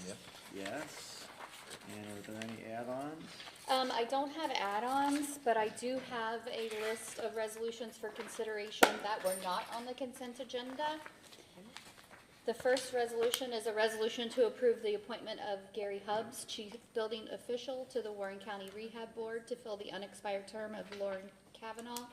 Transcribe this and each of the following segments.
Yeah. Yes. And are there any add-ons? I don't have add-ons, but I do have a list of resolutions for consideration that were not on the consent agenda. The first resolution is a resolution to approve the appointment of Gary Hubbs, Chief Building Official, to the Warren County Rehab Board to fill the unexpired term of Lauren Kavanaugh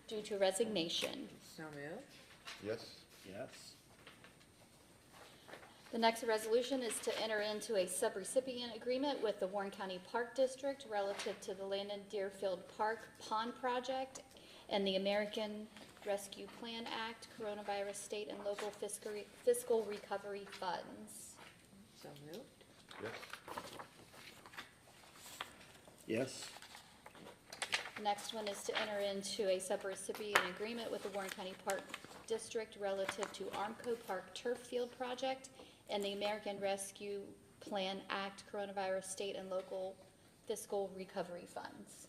due to resignation. So moved. Yes. Yes. The next resolution is to enter into a subrecipient agreement with the Warren County Park District relative to the Landon Deerfield Park Pond Project and the American Rescue Plan Act, Coronavirus State and Local Fiscal Recovery Funds. So moved. Yes. Yes. The next one is to enter into a subrecipient agreement with the Warren County Park District relative to Armco Park Turf Field Project and the American Rescue Plan Act, Coronavirus State and Local Fiscal Recovery Funds.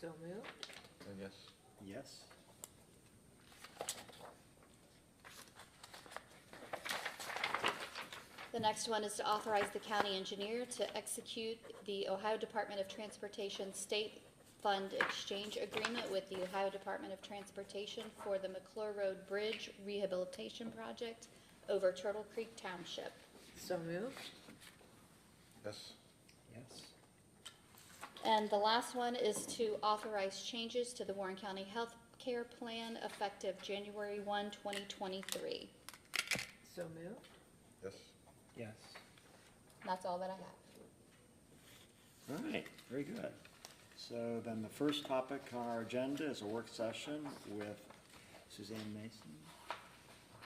So moved. And yes. Yes. The next one is to authorize the county engineer to execute the Ohio Department of Transportation State Fund Exchange Agreement with the Ohio Department of Transportation for the McClure Road Bridge Rehabilitation Project over Turtle Creek Township. So moved. Yes. Yes. And the last one is to authorize changes to the Warren County Health Care Plan effective January 1, 2023. So moved. Yes. Yes. That's all that I have. All right, very good. So then the first topic on our agenda is a work session with Suzanne Mason.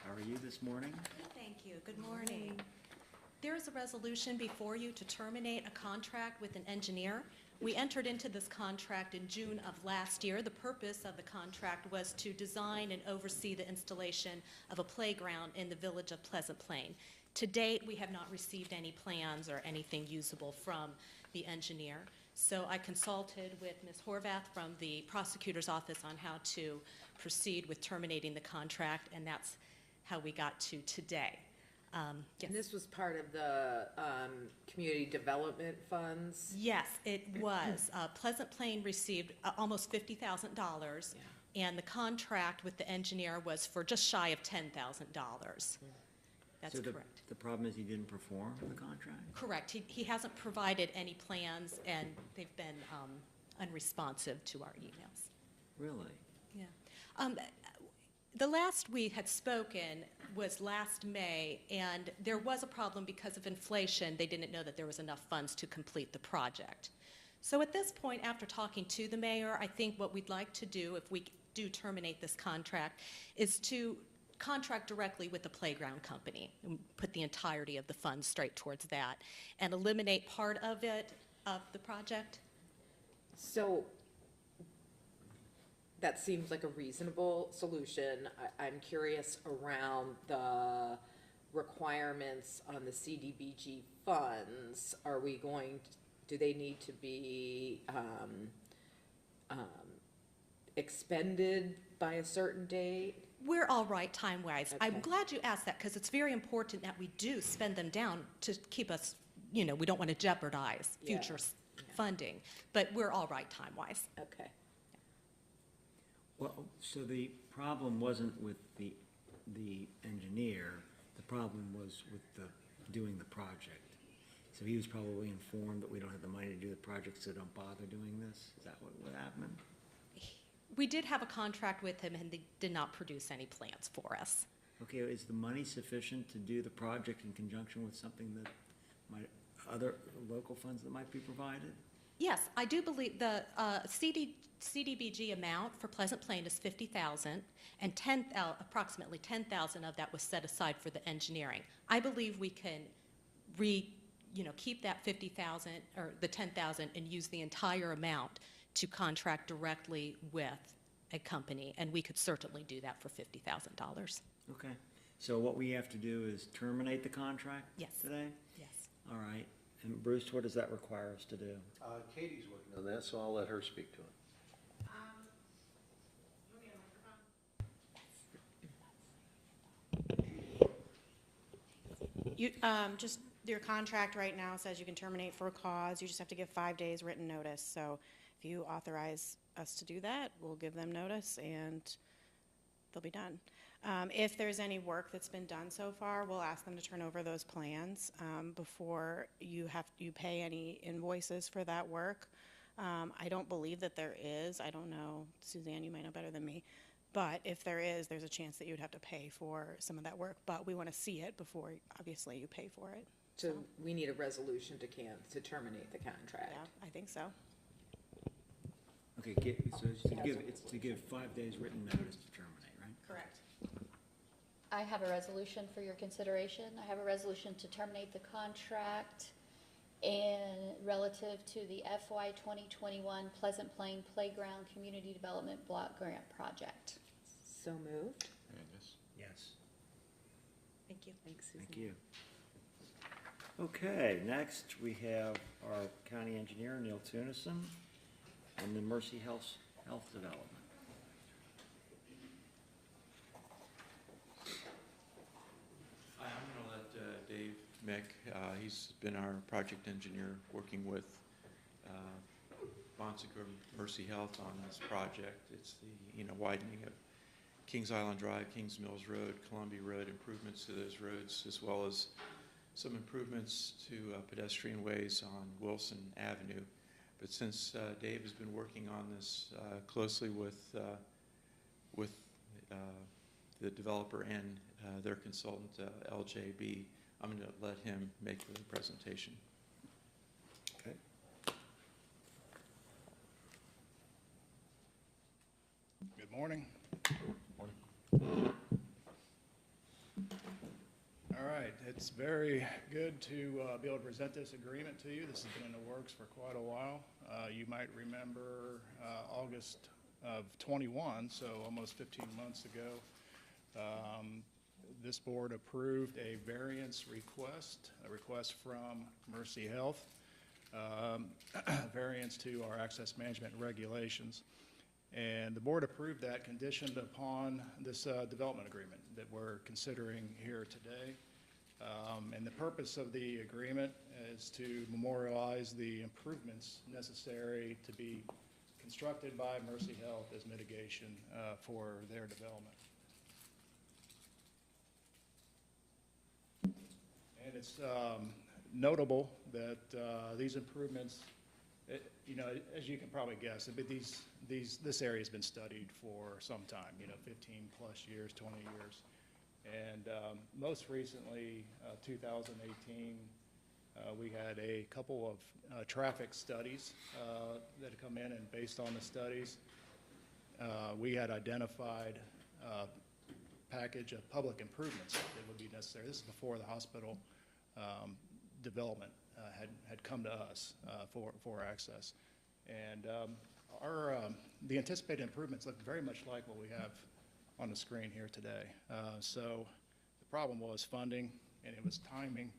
How are you this morning? Thank you. Good morning. There is a resolution before you to terminate a contract with an engineer. We entered into this contract in June of last year. The purpose of the contract was to design and oversee the installation of a playground in the village of Pleasant Plain. To date, we have not received any plans or anything usable from the engineer. So I consulted with Ms. Horvath from the prosecutor's office on how to proceed with terminating the contract, and that's how we got to today. Yes. And this was part of the community development funds? Yes, it was. Pleasant Plain received almost $50,000, and the contract with the engineer was for just shy of $10,000. That's So correct. the problem is he didn't perform the contract? Correct. He hasn't provided any plans, and they've been unresponsive to our emails. Really? Yeah. The last we had spoken was last May, and there was a problem because of inflation. They didn't know that there was enough funds to complete the project. So at this point, after talking to the mayor, I think what we'd like to do, if we do terminate this contract, is to contract directly with the playground company and put the entirety of the funds straight towards that and eliminate part of it, of the project. So that seems like a reasonable solution. I'm curious around the requirements on the CDBG funds. Are we going, do they need to be expended by a certain date? We're all right time-wise. Okay. I'm glad you asked that because it's very important that we do spend them down to keep us, we don't want to jeopardize Yeah. future funding, but we're all right time-wise. Okay. Well, so the problem wasn't with the engineer, the problem was with doing the project. So he was probably informed that we don't have the money to do the project, so don't bother doing this? Is that what happened? We did have a contract with him, and they did not produce any plans for us. Okay, is the money sufficient to do the project in conjunction with something that other local funds that might be provided? Yes, I do believe the CDBG amount for Pleasant Plain is $50,000, and approximately $10,000 of that was set aside for the engineering. I believe we can keep that $50,000 or the $10,000 and use the entire amount to contract directly with a company, and we could certainly do that for $50,000. Okay, so what we have to do is terminate the contract Yes. today? Yes. All right, and Bruce, what does that require us to do? Katie's working on that, so I'll let her speak to it. your contract right now says you can terminate for a cause. You just have to give 5 days written notice. So if you authorize us to do that, we'll give them notice and they'll be done. If there's any work that's been done so far, we'll ask them to turn over those plans before you pay any invoices for that work. I don't believe that there is. I don't know. Suzanne, you might know better than me. But if there is, there's a chance that you would have to pay for some of that work. But we want to see it before, obviously, you pay for it. So we need a resolution to terminate the contract. Yeah, I think so. Okay, so it's to give 5 days written notice to terminate, right? Correct. I have a resolution for your consideration. I have a resolution to terminate the contract and relative to the FY 2021 Pleasant Plain Playground Community Development Block Grant Project. So moved. Yes. Yes. Thank you. Thanks, Susan. Thank you. Okay, next we have our county engineer, Neil Tunison, and the Mercy Health Development. Hi, I'm going to let Dave Mick, he's been our project engineer working with Bonseco Mercy Health on this project. It's the widening of Kings Island Drive, Kings Mills Road, Columbia Road, improvements to those roads, as well as some improvements to pedestrian ways on Wilson Avenue. But since Dave has been working on this closely with the developer and their consultant, LJB, I'm going to let him make the presentation. Okay. Good morning. All right, it's very good to be able to present this agreement to you. This has been in the works for quite a while. You might remember August of 21, so almost 15 months ago, this board approved a variance request, a request from Mercy Health, variance to our access management regulations. And the board approved that conditioned upon this development agreement that we're considering here today. And the purpose of the agreement is to memorialize the improvements necessary to be constructed by Mercy Health as mitigation for their development. And it's notable that these improvements, as you can probably guess, this area has been studied for some time, 15 plus years, 20 years. And most recently, 2018, we had a couple of traffic studies that had come in, and based on the studies, we had identified a package of public improvements that would be necessary. This is before the hospital development had come to us for access. And the anticipated improvements look very much like what we have on the screen here today. So the problem was funding, and it was timing,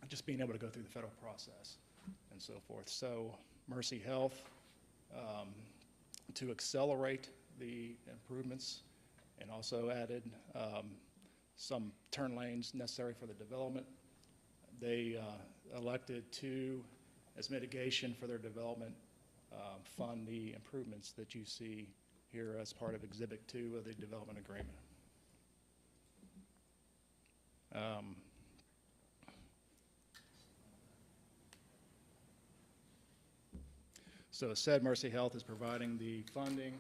just being able to go through the federal process and so forth. So Mercy Health, to accelerate the improvements, and also added some turn lanes necessary for the development, they elected to, as mitigation for their development, fund the improvements that you see here as part of Exhibit 2 of the development agreement. So as said, Mercy Health is providing the funding.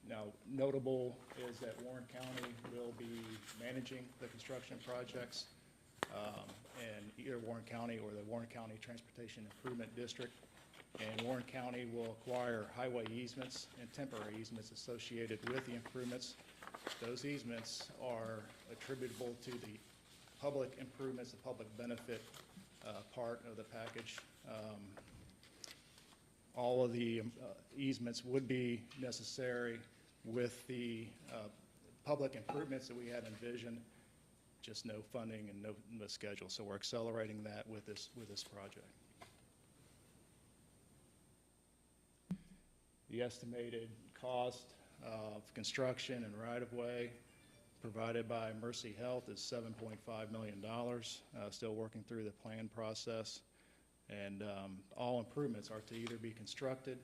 Now, notable is that Warren County will be managing the construction projects, and either Warren County or the Warren County Transportation Improvement District. And Warren County will acquire highway easements and temporary easements associated with the improvements. Those easements are attributable to the public improvements, the public benefit part of the package. All of the easements would be necessary with the public improvements that we had envisioned, just no funding and no schedule. So we're accelerating that with this project. The estimated cost of construction and right-of-way provided by Mercy Health is $7.5 million. Still working through the plan process. And all improvements are to either be constructed,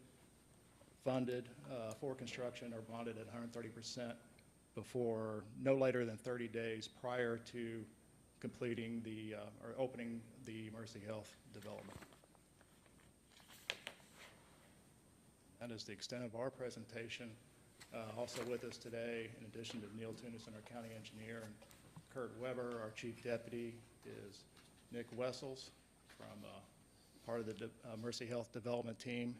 funded for construction, or bonded at 130% before no later than 30 days prior to completing or opening the Mercy Health development. That is the extent of our presentation. Also with us today, in addition to Neil Tunison, our county engineer, and Kurt Weber, our chief deputy, is Nick Wessels from part of the Mercy Health development team,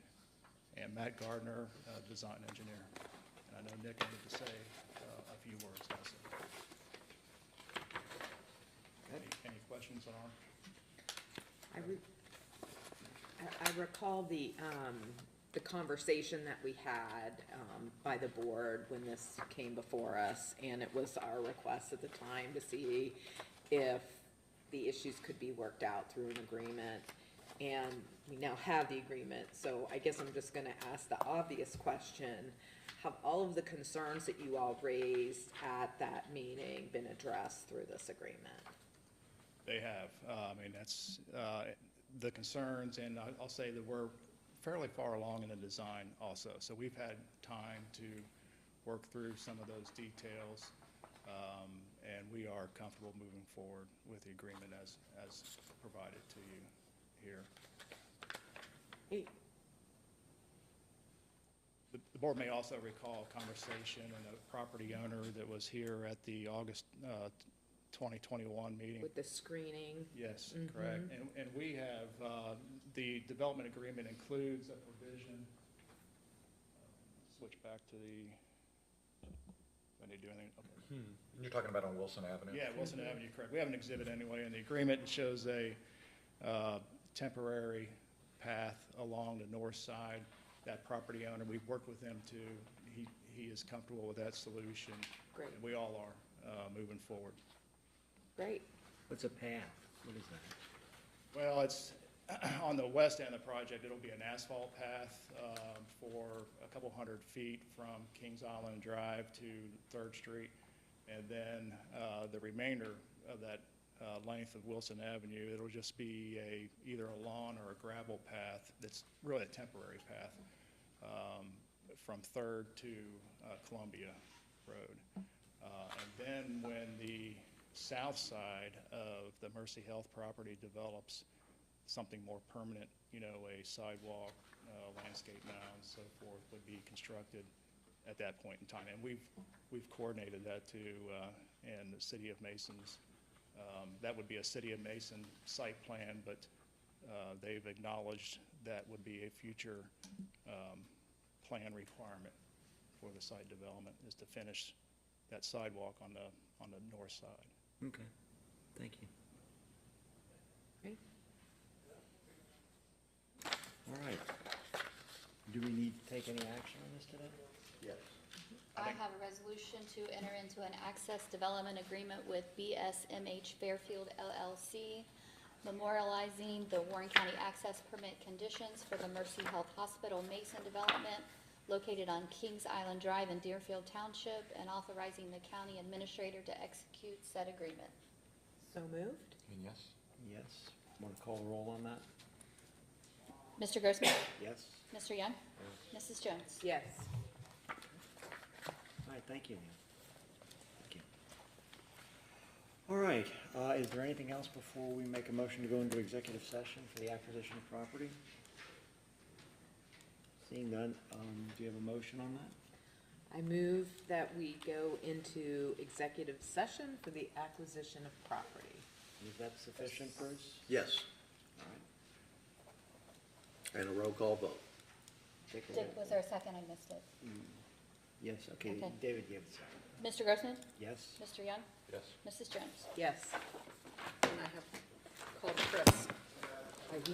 and Matt Gardner, design engineer. And I know Nick wanted to say a few words also. Any questions on our? I recall the conversation that we had by the board when this came before us, and it was our request at the time to see if the issues could be worked out through an agreement. And we now have the agreement, so I guess I'm just gonna ask the obvious question. Have all of the concerns that you all raised at that meeting been addressed through this agreement? They have. I mean, that's the concerns, and I'll say that we're fairly far along in the design also. So we've had time to work through some of those details, and we are comfortable moving forward with the agreement as provided to you here. The board may also recall a conversation and a property owner that was here at the August 2021 meeting. With the screening? Yes, correct. And we have, the development agreement includes a provision, switch back to the, I need to do anything, okay. You're talking about on Wilson Avenue? Yeah, Wilson Avenue, correct. We have an exhibit anyway in the agreement. It shows a temporary path along the north side. That property owner, we've worked with him he is comfortable with that solution. Great. And we all are moving forward. Great. What's a path? What is that? Well, it's on the west end of the project. It'll be an asphalt path for a couple hundred feet from Kings Island Drive to 3rd Street. And then the remainder of that length of Wilson Avenue, it'll just be either a lawn or a gravel path that's really a temporary path from 3rd to Columbia Road. And then when the south side of the Mercy Health property develops something more permanent, a sidewalk, landscape mound, so forth, would be constructed at that point in time. And we've coordinated that too, in the City of Mason's. That would be a City of Mason site plan, but they've acknowledged that would be a future plan requirement for the site development, is to finish that sidewalk on the north side. Okay, thank you. Great. All right. Do we need to take any action on this today? Yes. I have a resolution to enter into an access development agreement with BSMH Fairfield LLC, memorializing the Warren County access permit conditions for the Mercy Health Hospital Mason development located on Kings Island Drive in Deerfield Township, and authorizing the county administrator to execute said agreement. So moved? And yes? Yes. Want to call the roll on that? Mr. Grossman? Yes. Mr. Young? Mrs. Jones? Yes. All right, thank you, Neil. Thank you. All right, is there anything else before we make a motion to go into executive session for the acquisition of property? Seeing none, do you have a motion on that? I move that we go into executive session for the acquisition of property. Is that sufficient, Bruce? Yes, All right. and a roll call vote. Take a Dick, roll. was there a second? I missed it. Yes, okay, Okay. David gave it a second. Mr. Grossman? Yes? Mr. Young? Yes. Mrs. Jones? Yes. And I have called Chris.